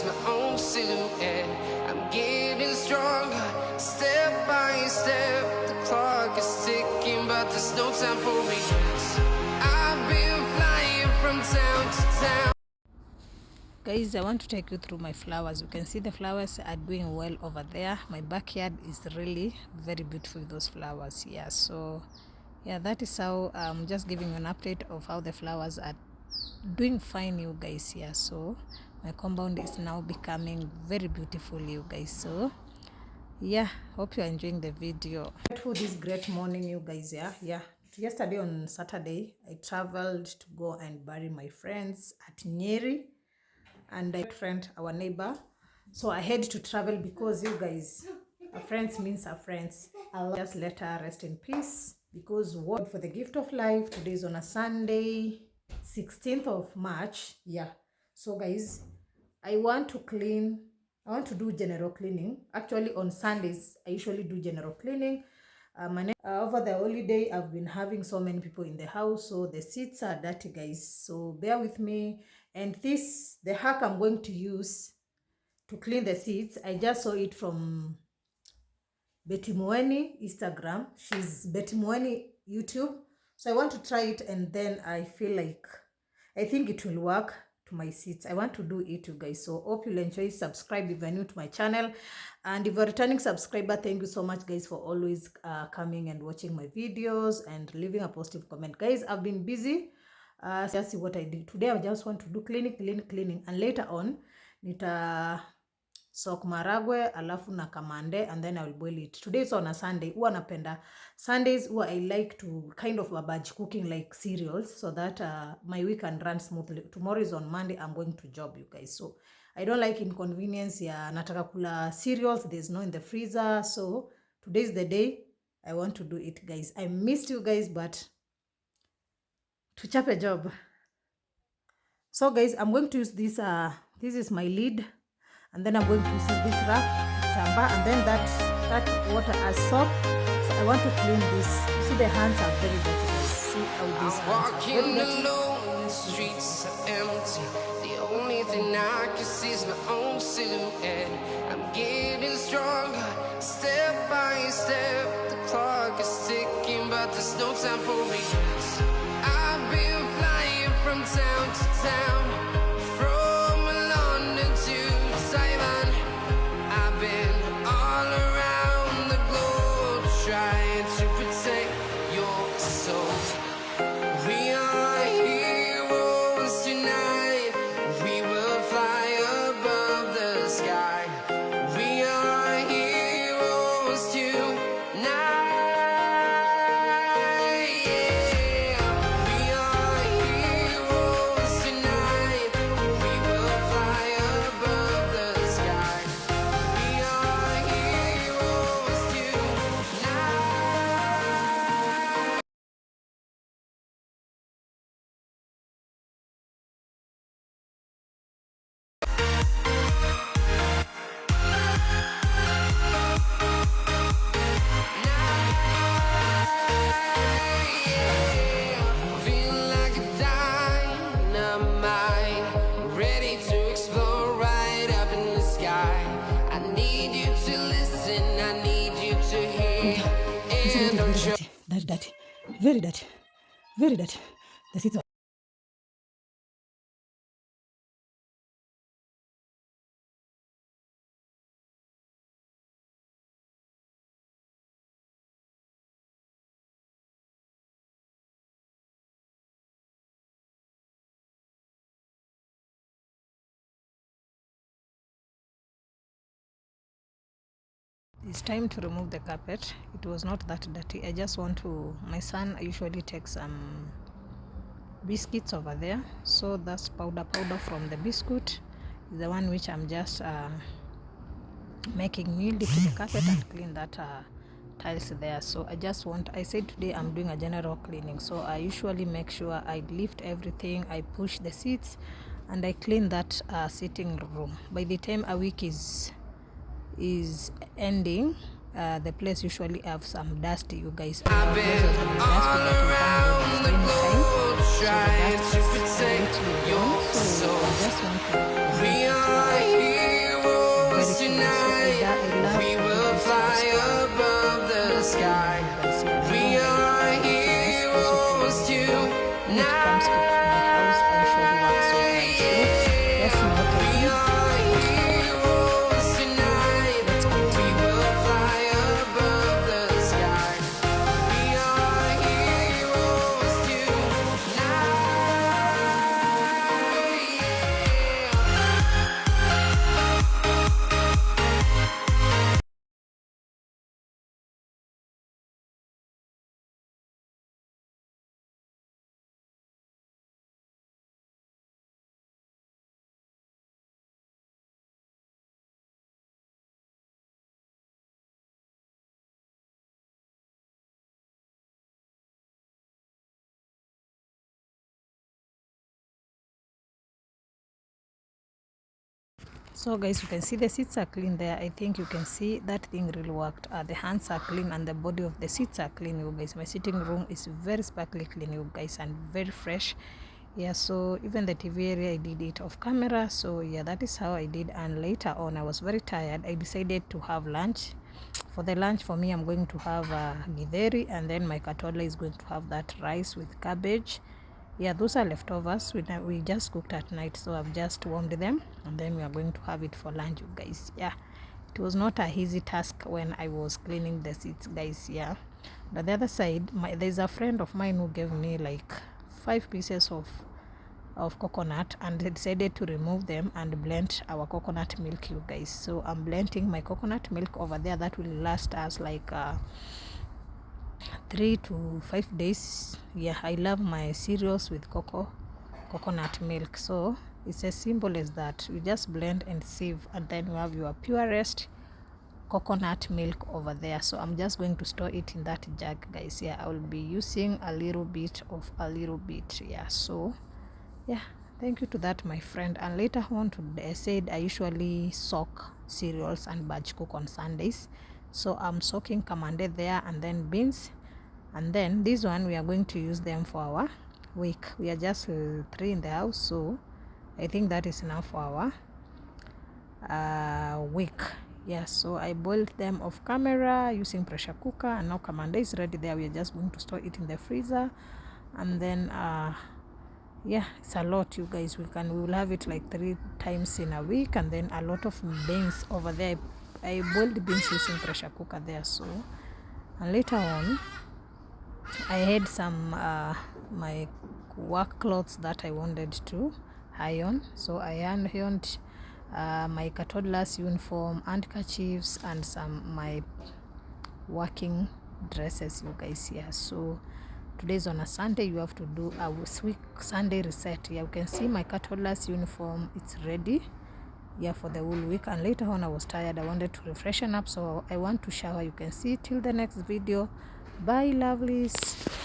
my own silhouette. I'm getting stronger, step by step. The clock is ticking, but there's no time for regrets. I've been flying from town to town. Guys, I want to take you through my flowers. You can see the flowers are doing well over there. My backyard is really very beautiful with those flowers. Yeah, so yeah, that is how I'm just giving you an update of how the flowers are doing fine, you guys. Yeah, so my compound is now becoming very beautiful, you guys. So yeah, hope you're enjoying the video. For this great morning, you guys. Yeah, yesterday on Saturday I traveled to go and bury my friends at Nyeri, and a friend, our neighbor. So I had to travel because, you guys, our friends means our friends. I'll just let her rest in peace, because what for the gift of life. Today is on a Sunday, 16th of March. Yeah, so guys, I want to do general cleaning. Actually, on Sundays I usually do general cleaning. Over the holiday, I've been having so many people in the house, so the seats are dirty, guys, so bear with me. And the hack I'm going to use to clean the seats, I just saw it from Betty Moeni Instagram. She's Betty Moeni YouTube, so I want to try it, and then I think it will work to my seats. I want to do it, you guys, so hope you'll enjoy. Subscribe if you're new to my channel, and if you're a returning subscriber, thank you so much, guys, for always coming and watching my videos and leaving a positive comment. Guys, I've been busy. Just see what I did today. I just want to do cleaning, and later on nita soak maragwe alafu na kamande, and then I will boil it. Today is on a Sunday. Huwa napenda Sundays, huwa I like to kind of batch cooking like cereals, so that my week can run smoothly. Tomorrow is on Monday, I'm going to job, you guys, so I don't like inconvenience ya nataka kula cereals, there's no in the freezer. So today is the day I want to do it, guys. I missed you guys, but to chap a job. So guys, I'm going to use this this is my lid, and then I'm going to use this wrap samba, and then that water as soap. So I want to clean this. You see the hands are very dirty, guys. See how these hands are very dirty. Alone, the streets are empty. The only thing I can see is my own silhouette. I'm getting stronger, step by step. The clock is ticking, but there's no time for regrets. I've been flying from town to town, from London to Taiwan. I've been all around the globe trying to protect your soul. We are heroes tonight. We will fly above the sky. We are heroes tonight. Dirty, very dirty, very dirty. The seats are It's time to remove the carpet. It was not that dirty. I just want to, my son usually takes some biscuits over there, so that's powder from the biscuit is the one which I'm just making me dip to the carpet and clean that tiles there. So I said today I'm doing a general cleaning, so I usually make sure I lift everything, I push the seats, and I clean that sitting room. By the time a week is ending, the place usually have some dust, you guys. I've been all around the globe trying to protect your soul. We are here. So guys, you can see the seats are clean there. I think you can see that thing really worked. The hands are clean and the body of the seats are clean, you guys. My sitting room is very sparkly clean, you guys, and very fresh. Yeah, so even the TV area I did it off camera. So yeah, that is how I did. And later on, I was very tired. I decided to have lunch. For the lunch, for me, I'm going to have githeri, and then my katola is going to have that rice with cabbage. Yeah, those are leftovers we just cooked at night, so I've just warmed them and then we are going to have it for lunch, you guys. Yeah, it was not a easy task when I was cleaning the seats, guys. Yeah, but the other side, there's a friend of mine who gave me like 5 pieces of coconut, and I decided to remove them and blend our coconut milk, you guys. So I'm blending my coconut milk over there. That will last us like 3 to 5 days. Yeah, I love my cereals with coconut milk. So it's as simple as that. You just blend and sieve, and then you have your purest coconut milk over there. So I'm just going to store it in that jug, guys. Yeah, I will be using a little bit. Yeah, so yeah, thank you to that, my friend. And later on today, I said I usually soak cereals and batch cook on Sundays, so I'm soaking kamande there, and then beans, and then this one we are going to use them for our week. We are just 3 in the house, so I think that is enough for our week. Yeah, so I boiled them off camera using pressure cooker, and now kamande is ready there. We are just going to store it in the freezer, and then yeah, it's a lot, you guys. We will have it like 3 times in a week, and then a lot of beans over there. I boiled beans using pressure cooker there. So, and later on I had some my work clothes that I wanted to iron, so I ironed my toddler's uniform, handkerchiefs, and some my working dresses, you guys. Yeah, so today's on a Sunday. You have to do a week Sunday reset. Yeah, you can see my toddler's uniform, it's ready, yeah, for the whole week. And later on I was tired, I wanted to refreshen up, so I want to shower. You can see. Till the next video, bye lovelies.